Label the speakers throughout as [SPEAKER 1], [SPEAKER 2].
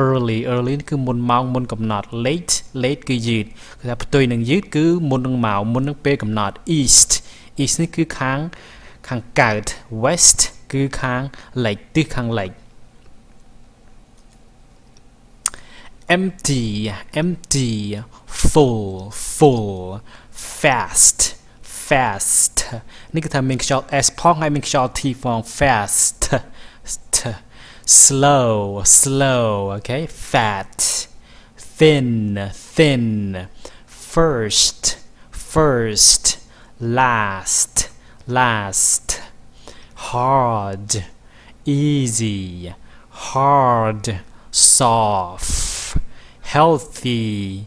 [SPEAKER 1] early គឺមុនម៉ោងមុនកំណត់ late គឺយឺតគឺថាផ្ទុយនឹងយឺតគឺមុននឹងម៉ោងមុននឹងពេលកំណត់ east នេះគឺខាងកើត west គឺខាងលិចទិសខាងលិច empty full fast នេះគឺថាមានខ្យល់ s ផងហើយមានខ្យល់ t ផង fast slow okay fat thin first last hard easy hard soft healthy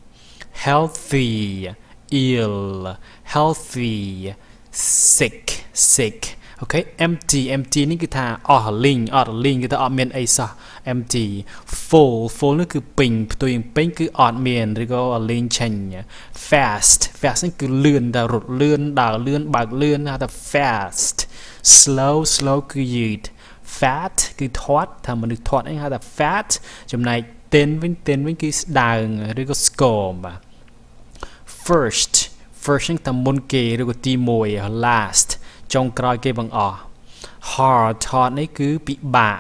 [SPEAKER 1] ill healthy sick okay empty នេះគឺថាអស់លីងគឺថាអត់មានអីសោះ empty full នេះគឺពេញផ្ទុយពេញគឺអត់មានឬក៏លីងឆេញ fast នេះគឺលឿនតែរត់លឿនដើរលឿនបើកលឿនហៅថា fast slow គឺយឺត fat គឺធាត់ថាមនុស្សធាត់អីហៅថា fat ចំណែក thin វិញគឺស្ដើងឬក៏ស្គមបាទ first នេះតែមុនគេឬក៏ទី1 last ចុងក្រោយគេបង្អស់ hard នេះគឺពិបាក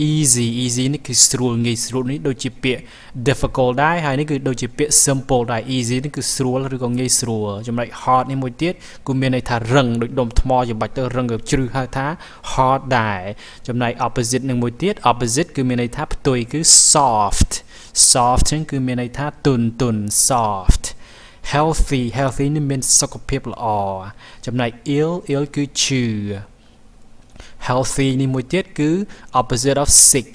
[SPEAKER 1] easy នេះគឺស្រួលងាយស្រួលនេះដូចជាពាក្យ difficult ដែរហើយនេះគឺដូចជាពាក្យ simple ដែរ easy នេះគឺស្រួលឬក៏ងាយស្រួលចំណែក hard នេះមួយទៀតគឺមានន័យថារឹងដូចដុំថ្មច្របាច់ទៅរឹងក៏ជ្រឹះហៅថា hard ដែរចំណែក opposite នឹងមួយទៀត opposite គឺមានន័យថាផ្ទុយគឺ soft ហ្នឹងគឺមានន័យថាទន់ soft healthy នេះមានសុខភាពល្អចំណែក ill គឺឈឺ healthy នេះមួយទៀតគឺ opposite of sick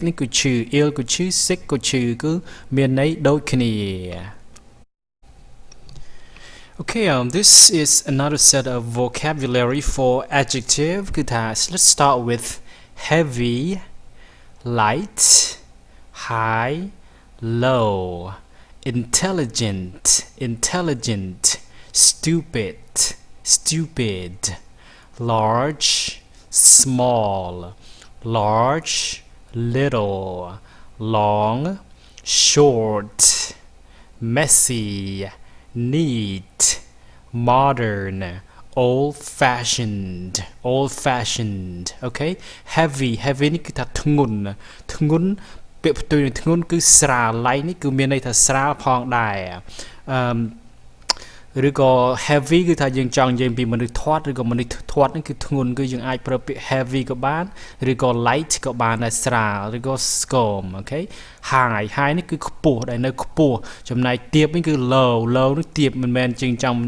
[SPEAKER 1] នេះគឺឈឺ ill គឺឈឺ sick ក៏ឈឺគឺមានន័យដូចគ្នា Okay, this is another set of vocabulary for adjective គឺថា let's start with heavy light high low intelligent stupid large small large little long short messy neat modern old fashioned okay heavy នេះគឺថាធ្ងន់ពាក្យផ្ទុយនឹងធ្ងន់គឺស្រាល light នេះគឺមានន័យថាស្រាលផងដែរឬក៏ heavy គឺថាយើងចង់និយាយពីមនុស្សធាត់ឬក៏មនុស្សធាត់នេះគឺធ្ងន់គឺយើងអាចប្រើពាក្យ heavy ក៏បានឬក៏ light ក៏បានដែរស្រាលឬក៏ស្គមអូខេ high នេះគឺខ្ពស់ដែលនៅខ្ពស់ចំណែកទាបនេះគឺ low នេះទាបមិនមែនជាងចង់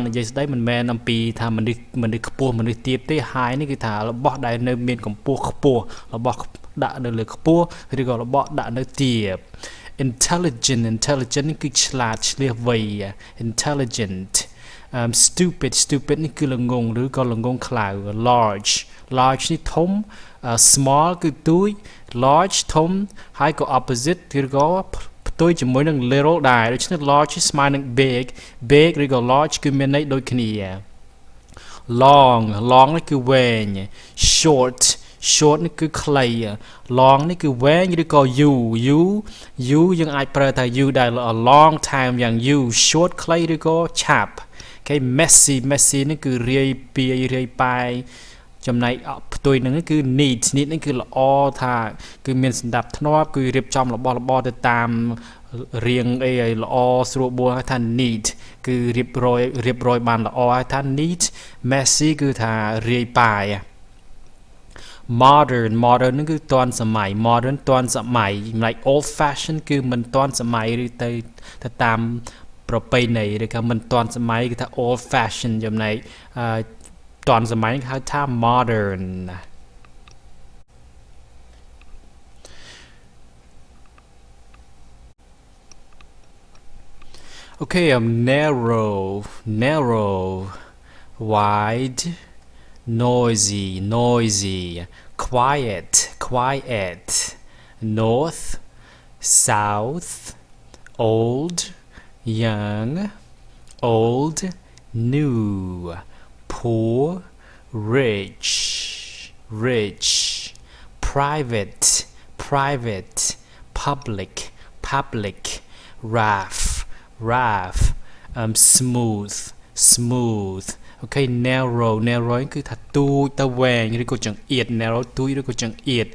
[SPEAKER 1] និយាយស្ដីមិនមែនអំពីថាមនុស្សខ្ពស់មនុស្សទាបទេ high នេះគឺថារបស់ដែលនៅមានកម្ពស់ខ្ពស់របស់ដាក់នៅលើខ្ពស់ឬក៏របស់ដាក់នៅទាប intelligent នេះគឺឆ្លាតឆ្លៀសវៃ intelligent stupid នេះគឺល្ងងឬក៏ល្ងងខ្លៅ large នេះធំ small គឺទូច large ធំហើយក៏ opposite ឬក៏ផ្ទុយជាមួយនឹង little ដែរដូច្នេះ large ស្មើនឹង big ឬក៏ large គឺមានន័យដូចគ្នា long នេះគឺវែង short នេះគឺខ្លី long នេះគឺវែងឬក៏យូរយើងអាចប្រើថាយូរដែរ a long time យ៉ាងយូរ short ខ្លីឬក៏ឆាប់ okay messy នេះគឺរាយប៉ាយចំណែកផ្ទុយនឹងគឺ neat នេះគឺល្អថាគឺមានសណ្ដាប់ធ្នាប់គឺរៀបចំរបស់របរទៅតាមរៀងអីឲ្យល្អស្រួលបួលហៅថា neat គឺរៀបរយបានល្អហៅថា neat messy គឺថារាយប៉ាយmodern នឹងគឺទាន់សម័យ ទាន់សម័យ like old fashion គឺមិនទាន់សម័យឬទៅតាមប្រពៃណីឬក៏មិនទាន់សម័យគឺថា old fashion ចំណែកទាន់សម័យហៅថា modern okay narrow wide noisy quiet north south old young old new poor rich private private public public rough rough smooth smooth ok narrow narrow គឺថាទូចទៅវែងឬក៏ចង្អៀត narrow ទូចឬក៏ចង្អៀត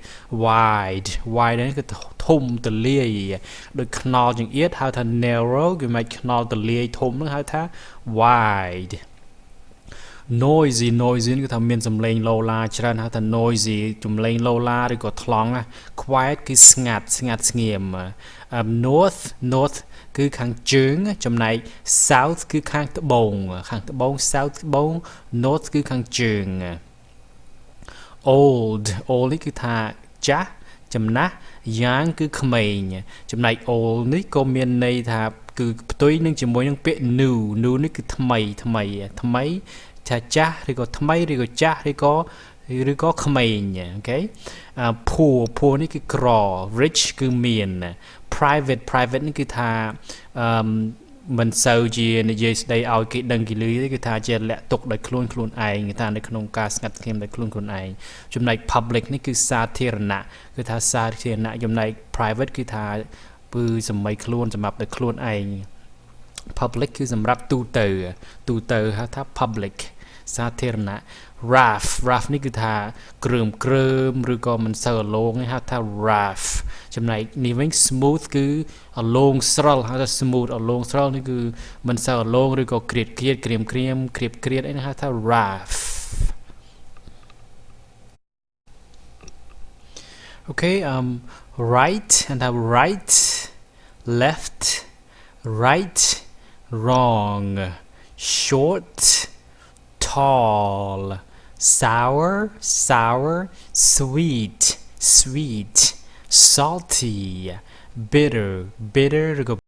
[SPEAKER 1] wide wide នេះគឺធំទលាយដូចខ្នល់ចង្អៀតហៅថា narrow គឺមិនខ្នល់ទលាយធំហ្នឹងហៅថា wide noisy noisy គឺថាមានសំឡេងឡូឡាច្រើនហៅថា noisy សំឡេងឡូឡាឬក៏ថ្លង់ quiet គឺស្ងាត់ស្ងាត់ស្ងៀម north north គឺខាងជើងចំណែក south គឺខាងត្បូង south ត្បូង north គឺខាងជើង old old នេះគឺថាចាស់ចំណាស់យ៉ាងគឺក្មេងចំណែក old នេះក៏មានន័យថាគឺផ្ទុយនឹងជាមួយនឹងពាក្យ new new នេះគឺថ្មីថ្មីថ្មីថាចាស់ឬក៏ថ្មីឬក៏ចាស់ឬក៏ក្មេងអូខេ poor poor នេះគឺក្រ rich គឺមាន private private នេះគឺថាមិនសូវជានិយាយស្ដីឲ្យគេដឹងគេលឺទេគឺថាជាលាក់ទុកដោយខ្លួនឯងគឺថានៅក្នុងការស្ងាត់ស្ងៀមដោយខ្លួនឯងចំណែក public នេះគឺសាធារណៈគឺថាសាធារណៈចំណែក private គឺថាគឺសម្ដីខ្លួនសម្រាប់ដោយខ្លួនឯង public គឺសម្រាប់ទូទៅហៅថា public សាធារណៈ rough rough នេះគឺថាគ្រើមឬក៏មិនសូវអលោងហៅថា rough ចំណែកនេះវិញ smooth គឺអលោងស្រលហៅថា smooth អលោងស្រលនេះគឺមិនសូវអលោងឬក៏ក្រៀតក្រៀមអីនេះហៅថា rough okay right and have right left right wrong short tall sour sweet salty bitter